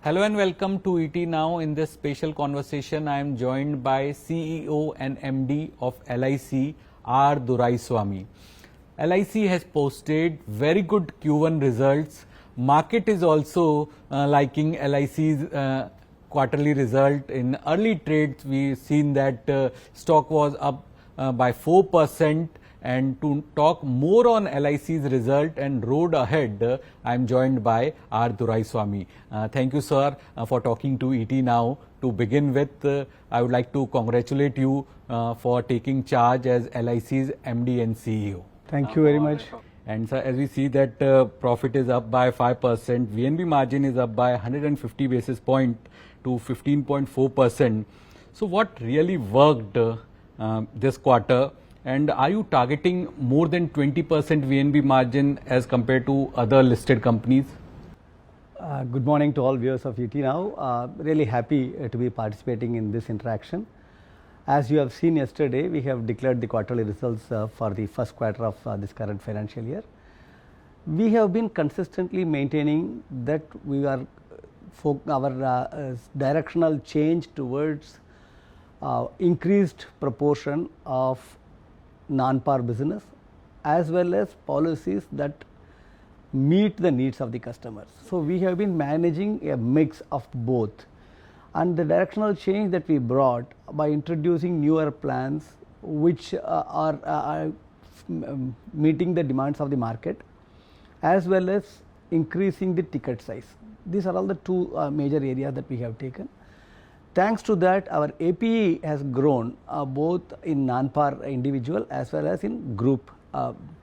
Hello and welcome to ET Now. In this special conversation, I am joined by CEO and MD of LIC R Doraiswamy. LIC has posted very good Q1 results. Market is also liking LIC's quarterly result. In early trades, we've seen that stock was up by 4%. And to talk more on LIC's result and road ahead, I am joined by R Doraiswamy. Thank you, sir, for talking to ET Now. To begin with, I would like to congratulate you for taking charge as LIC's MD and CEO. Thank you very much. And sir, as we see that profit is up by 5%, VNB margin is up by 150 basis point to 15.4%. So what really worked this quarter? And are you targeting more than 20% VNB margin as compared to other listed companies? Good morning to all viewers of ET Now. Really happy to be participating in this interaction. As you have seen yesterday, we have declared the quarterly results for the first quarter of this current financial year. We have been consistently maintaining that we are our directional change towards increased proportion of non-par business as well as policies that meet the needs of the customers. So we have been managing a mix of both, and the directional change that we brought by introducing newer plans which are meeting the demands of the market as well as increasing the ticket size. These are all the two major areas that we have taken. Thanks to that, our APE has grown both in non-par individual as well as in group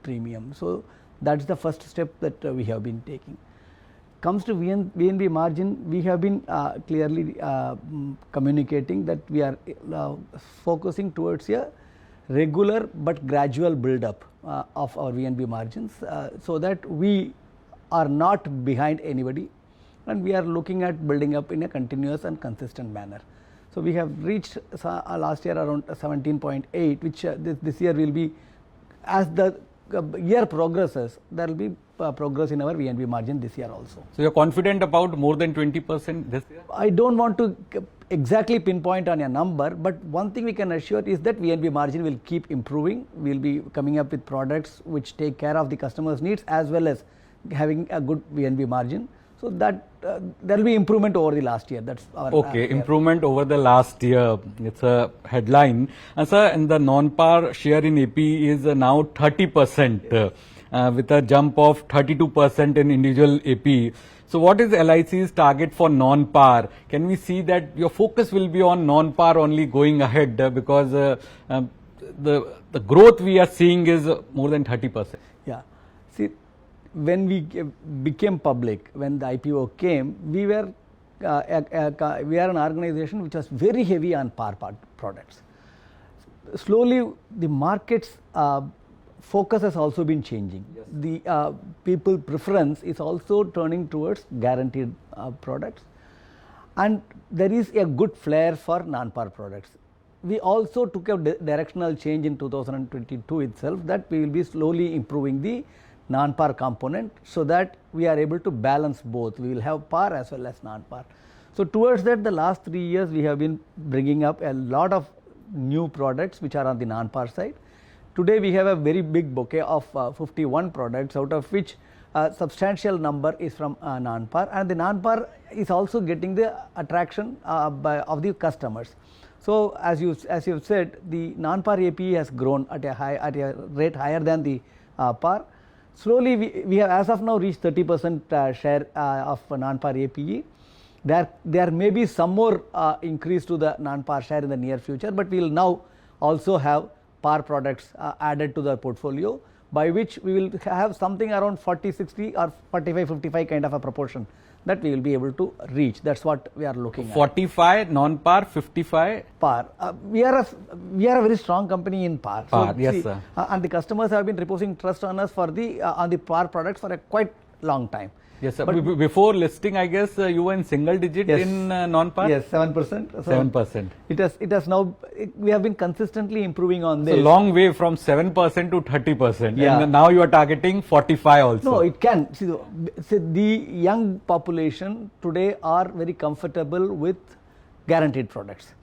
premium. So that's the first step that we have been taking. Comes to VNB margin, we have been clearly communicating that we are focusing towards a regular but gradual build-up of our VNB margins so that we are not behind anybody, and we are looking at building up in a continuous and consistent manner. So we have reached last year around 17.8, which this year will be, as the year progresses, there will be progress in our VNB margin this year also. So you're confident about more than 20% this year? I don't want to exactly pinpoint on a number, but one thing we can assure is that VNB margin will keep improving. We'll be coming up with products which take care of the customer's needs as well as having a good VNB margin. So that there will be improvement over the last year. That's our improvement over the last year. It's a headline. And sir, and the non-par share in AP is now 30%, with a jump of 32% in individual AP. So what is LIC's target for non-par? Can we see that your focus will be on non-par only going ahead, because the growth we are seeing is more than 30%? Yeah. See, when we became public, when the IPO came, we are an organization which was very heavy on par products. Slowly, the market's focus has also been changing. Yes. The people preference is also turning towards guaranteed products, and there is a good flair for non-par products. We also took a directional change in 2022 itself, that we will be slowly improving the non-par component so that we are able to balance both. We will have par as well as non-par. So towards that, the last 3 years we have been bringing up a lot of new products which are on the non-par side. Today we have a very big bouquet of 51 products, out of which a substantial number is from non-par, and the non-par is also getting the attraction of the customers. So as you have said, the non-par APE has grown at a rate higher than the par. Slowly we have as of now reached 30% share of non-par APE. There may be some more increase to the non-par share in the near future, but we will now also have par products added to the portfolio, by which we will have something around 40-60 or 45-55 kind of a proportion that we will be able to reach. That's what we are looking at. 45 non-par, 55 par. We are a very strong company in par. Par, so, yes, and the customers have been reposing trust on us for the on the par products for a quite long time. Yes, sir. But Before listing, I guess you were in single digit Yes. in non-par? yes, 7%. So 7%. It has now, we have been consistently improving on So this. long way from 7% to 30%. Yeah. And now you are targeting 45 also. No, it can. See, the young population today are very comfortable with guaranteed products.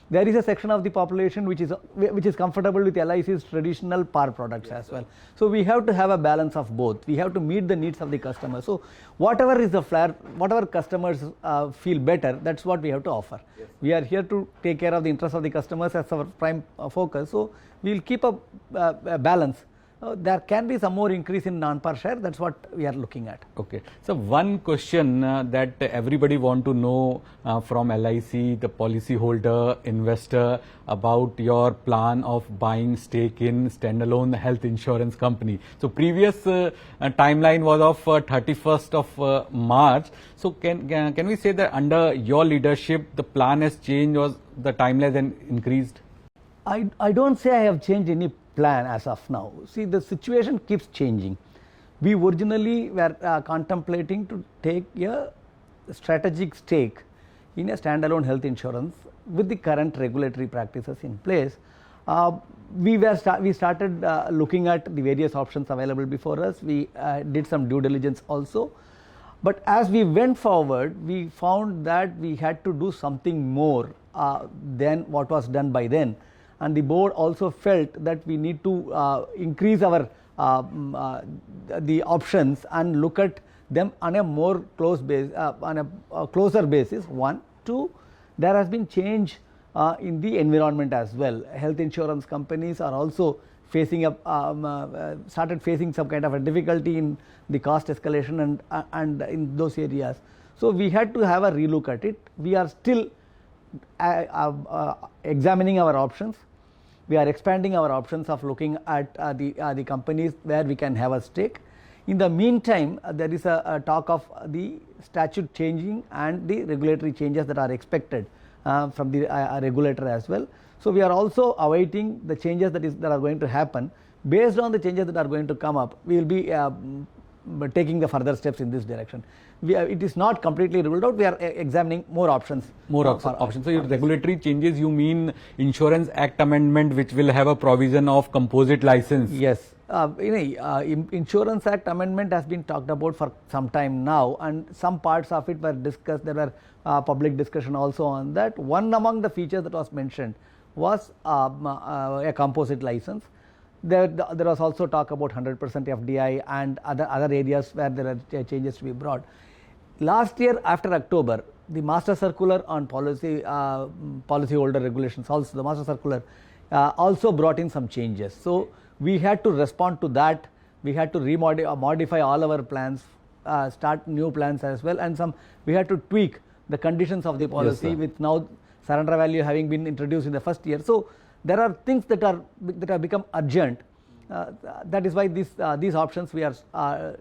There is a section of the population which is comfortable with LIC's traditional par products as well. So we have to have a balance of both. We have to meet the needs of the customer. So whatever is the flair, whatever customers feel better, that's what we have to offer. Yes. We are here to take care of the interests of the customers as our prime focus. So we will keep a balance. There can be some more increase in non-par share. That's what we are looking at. Okay. So one question that everybody want to know from LIC, the policyholder, investor, about your plan of buying stake in standalone health insurance company. So previous timeline was of 31st of March. So can we say that under your leadership the plan has changed or the timeline then increased? I don't say I have changed any plan as of now. See, the situation keeps changing. We originally were contemplating to take a strategic stake in a standalone health insurance with the current regulatory practices in place. We started looking at the various options available before us. We did some due diligence also. But as we went forward, we found that we had to do something more than what was done by then. And the board also felt that we need to increase our the options and look at them on a more close base, on a closer basis. 1, 2, there has been change in the environment as well. Health insurance companies are also facing started facing some kind of a difficulty in the cost escalation and in those areas. So we had to have a relook at it. We are still examining our options. We are expanding our options of looking at the companies where we can have a stake. In the meantime, there is a talk of the statute changing and the regulatory changes that are expected from the regulator as well. So we are also awaiting the changes that are going to happen. Based on the changes that are going to come up, we will be taking the further steps in this direction. It is not completely ruled out. We are examining more options. More options. So your regulatory changes, you mean Insurance Act amendment, which will have a provision of composite license? Yes. Insurance Act amendment has been talked about for some time now, and some parts of it were discussed. There were public discussion also on that. One among the features that was mentioned was a composite license. There was also talk about 100% FDI and other areas where there are changes to be brought. Last year after October, the Master Circular on policyholder regulations, also the Master Circular also brought in some changes. So we had to respond to that. We had to modify all our plans, start new plans as well, and we had to tweak the conditions of the policy. Yes, with now surrender value having been introduced in the first year. So there are things that have become urgent. That is why these options we are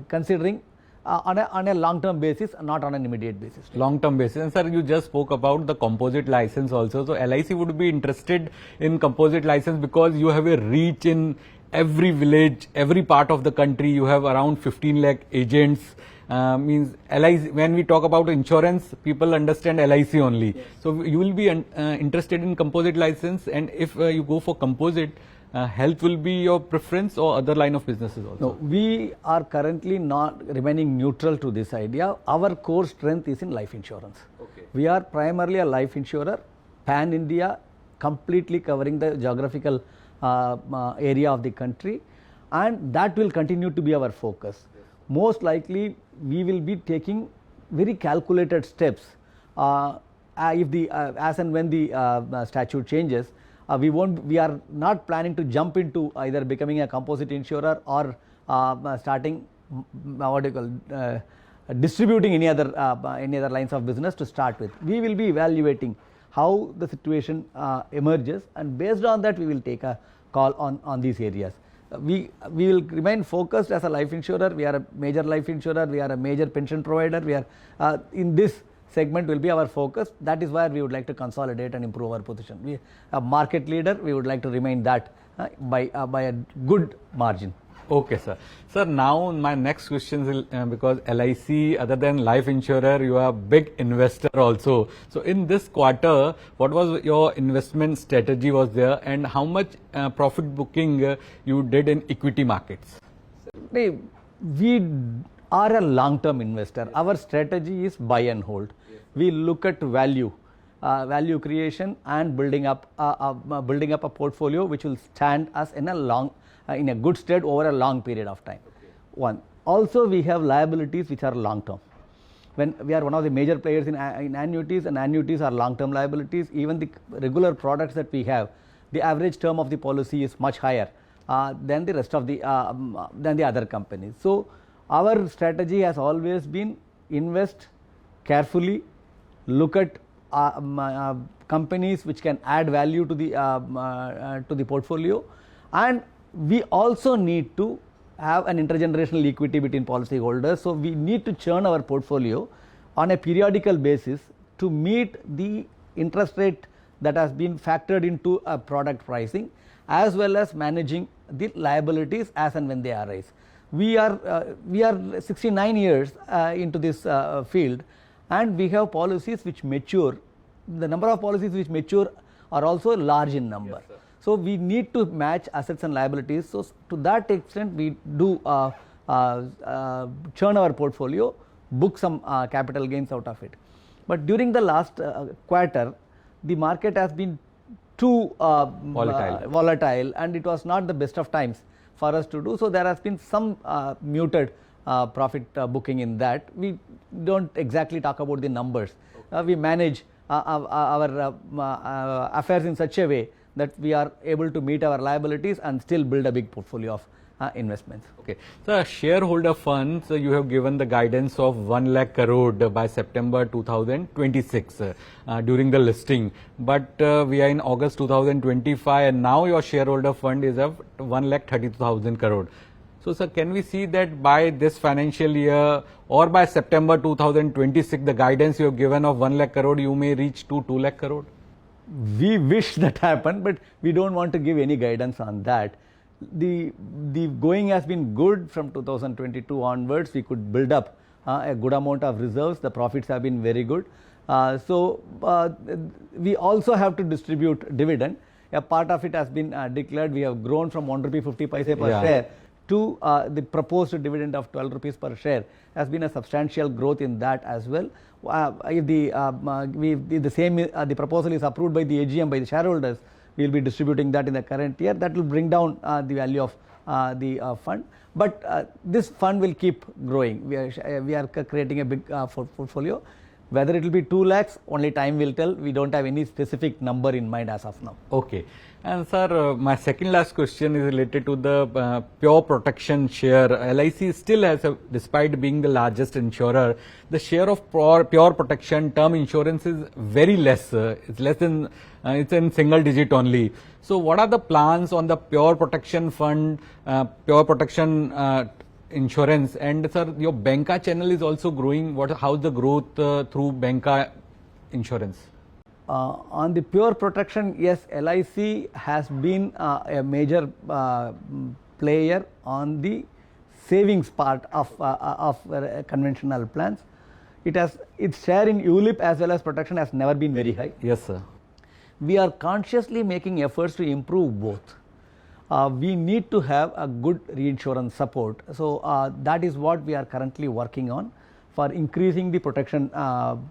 considering on a long-term basis, not on an immediate basis. Long-term basis. And sir, you just spoke about the composite license also. So LIC would be interested in composite license because you have a reach in every village, every part of the country. You have around 15 lakh agents. Means LIC, when we talk about insurance, people understand LIC only. Yes. So you will be interested in composite license, and if you go for composite, health will be your preference or other line of businesses also? No, we are currently not remaining neutral to this idea. Our core strength is in life insurance. Okay. We are primarily a life insurer, pan-India, completely covering the geographical area of the country, and that will continue to be our focus. Yes. Most likely, we will be taking very calculated steps as and when the statute changes. We are not planning to jump into either becoming a composite insurer or starting distributing any other lines of business to start with. We will be evaluating how the situation emerges, and based on that we will take a call on these areas. We will remain focused as a life insurer. We are a major life insurer. We are a major pension provider. We are in this segment will be our focus. That is where we would like to consolidate and improve our position. We are a market leader. We would like to remain that by a good margin. Okay, sir. Sir, now my next question is because LIC, other than life insurer, you are a big investor also. So, in this quarter, what was your investment strategy was there, and how much profit booking you did in equity markets? We are a long-term investor. Our strategy is buy and hold. We look at value creation and building up a portfolio which will stand us in a good stead over a long period of time. One. Also, we have liabilities which are long-term. When we are one of the major players in annuities, and annuities are long-term liabilities. Even the regular products that we have, the average term of the policy is much higher than the rest of the other companies. So, our strategy has always been invest carefully, look at companies which can add value to the portfolio, and we also need to have an intergenerational equity between policy holders. So, we need to churn our portfolio on a periodical basis to meet the interest rate that has been factored into a product pricing, as well as managing the liabilities as and when they arise. We are 69 years into this field, and we have policies which mature. The number of policies which mature are also large in number. Yes, so, we need to match assets and liabilities. So, to that extent, we do churn our portfolio, book some capital gains out of it. But during the last quarter, the market has been too volatile, and it was not the best of times for us to do. So, there has been some muted profit booking in that. We don't exactly talk about the numbers. We manage our affairs in such a way that we are able to meet our liabilities and still build a big portfolio of investments. Okay. So, shareholder funds, you have given the guidance of 1 lakh crore by September 2026 during the listing, but we are in August 2025, and now your shareholder fund is of 1,32,000 crore. So, sir, can we see that by this financial year or by September 2026, the guidance you have given of 1 lakh crore, you may reach to 2 lakh crore? We wish that happened, but we don't want to give any guidance on that. The going has been good from 2022 onwards. We could build up a good amount of reserves. The profits have been very good. So, we also have to distribute dividend. A part of it has been declared. We have grown from 1 rupee 50 paise per share to the proposed dividend of 12 rupees per share. Has been a substantial growth in that as well. If the proposal is approved by the AGM, by the shareholders, we will be distributing that in the current year. That will bring down the value of the fund. But this fund will keep growing. We are creating a big portfolio. Whether it will be 2 lakhs, only time will tell. We don't have any specific number in mind as of now. Okay. And sir, my second last question is related to the pure protection share. LIC still has, despite being the largest insurer, the share of pure protection term insurance is very less. It's less than, it's in single digit only. So, what are the plans on the pure protection fund, pure protection insurance? And sir, your banca channel is also growing. How's the growth through banca insurance? On the pure protection, yes, LIC has been a major player on the savings part of conventional plans. Its share in ULIP as well as protection has never been very high. Yes, sir. We are consciously making efforts to improve both. We need to have a good reinsurance support. So, that is what we are currently working on for increasing the protection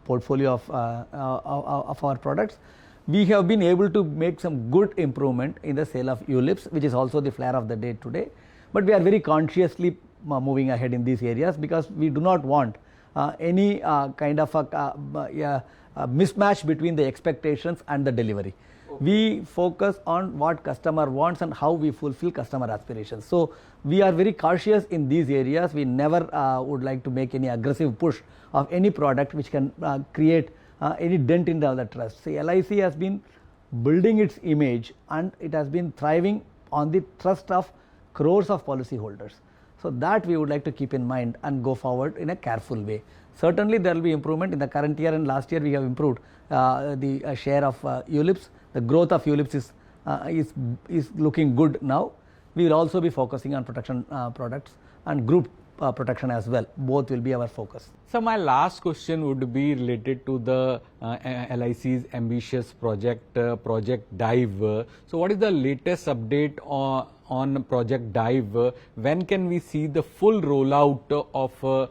portfolio of our products. We have been able to make some good improvement in the sale of ULIPs, which is also the flair of the day today. But we are very consciously moving ahead in these areas, because we do not want any kind of a mismatch between the expectations and the delivery. We focus on what customer wants and how we fulfill customer aspirations. So, we are very cautious in these areas. We never would like to make any aggressive push of any product which can create any dent in the trust. See, LIC has been building its image, and it has been thriving on the trust of crores of policy holders. So, that we would like to keep in mind and go forward in a careful way. Certainly, there will be improvement. In the current year and last year, we have improved the share of ULIPs. The growth of ULIPs is looking good now. We will also be focusing on protection products and group protection as well. Both will be our focus. So my last question would be related to the LIC's ambitious project, Project Dive. So what is the latest update on Project Dive? When can we see the full rollout of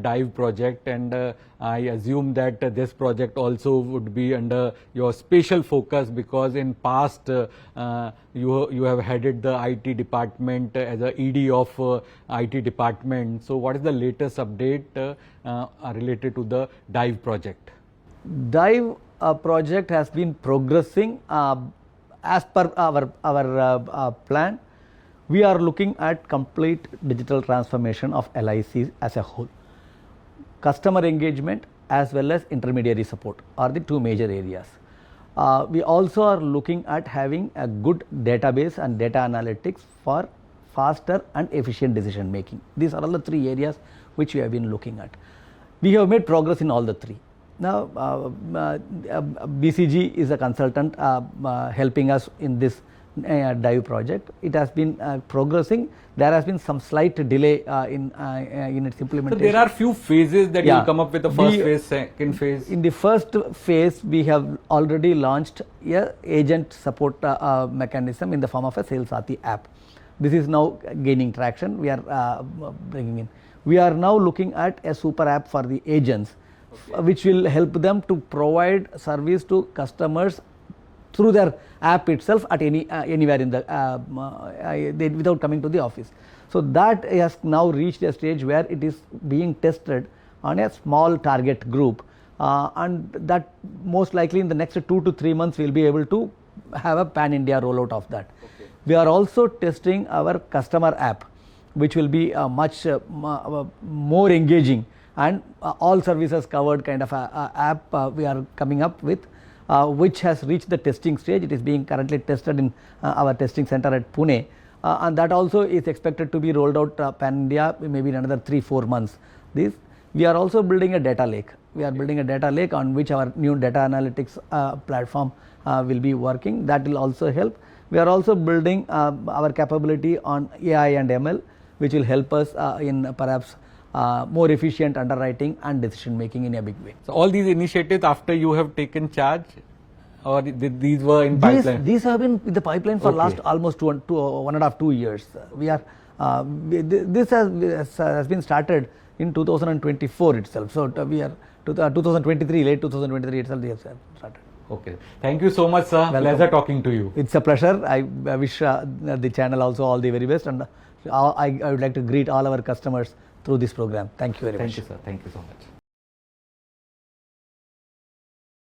Dive project? And I assume that this project also would be under your special focus, because in past you have headed the IT department as a ED of IT department. So what is the latest update related to the Dive project? Dive project has been progressing as per our plan. We are looking at complete digital transformation of LIC as a whole. Customer engagement as well as intermediary support are the two major areas. We also are looking at having a good database and data analytics for faster and efficient decision making. These are all the three areas which we have been looking at. We have made progress in all the three. Now, BCG is a consultant helping us in this Dive project. It has been progressing. There has been some slight delay in its implementation. So there are few phases that you will come up with, the first phase, second phase. In the first phase, we have already launched a agent support mechanism in the form of a Sales Sati app. This is now gaining traction. We are bringing in. We are now looking at a super app for the agents, which will help them to provide service to customers through their app itself at anywhere in the without coming to the office. So that has now reached a stage where it is being tested on a small target group, and that most likely in the next 2 to 3 months we will be able to have a pan-India rollout of that. Okay. We are also testing our customer app, which will be much more engaging and all services covered kind of a app we are coming up with, which has reached the testing stage. It is being currently tested in our testing center at Pune, and that also is expected to be rolled out pan-India maybe in another 3-4 months. We are also building a data lake. We are building a data lake on which our new data analytics platform will be working. That will also help. We are also building our capability on AI and ML, which will help us in perhaps more efficient underwriting and decision making in a big way. So all these initiatives after you have taken charge, or these were in pipeline? These have been in the pipeline for last almost 1.5-2 years. We are this has been started in 2024 itself. So we are 2023, late 2023 itself we have started. Okay. Thank you so much, sir. Welcome. Pleasure talking to you. It's a pleasure. I wish the channel also all the very best, and I would like to greet all our customers through this program. Thank you very much. Thank you, sir. Thank you so much.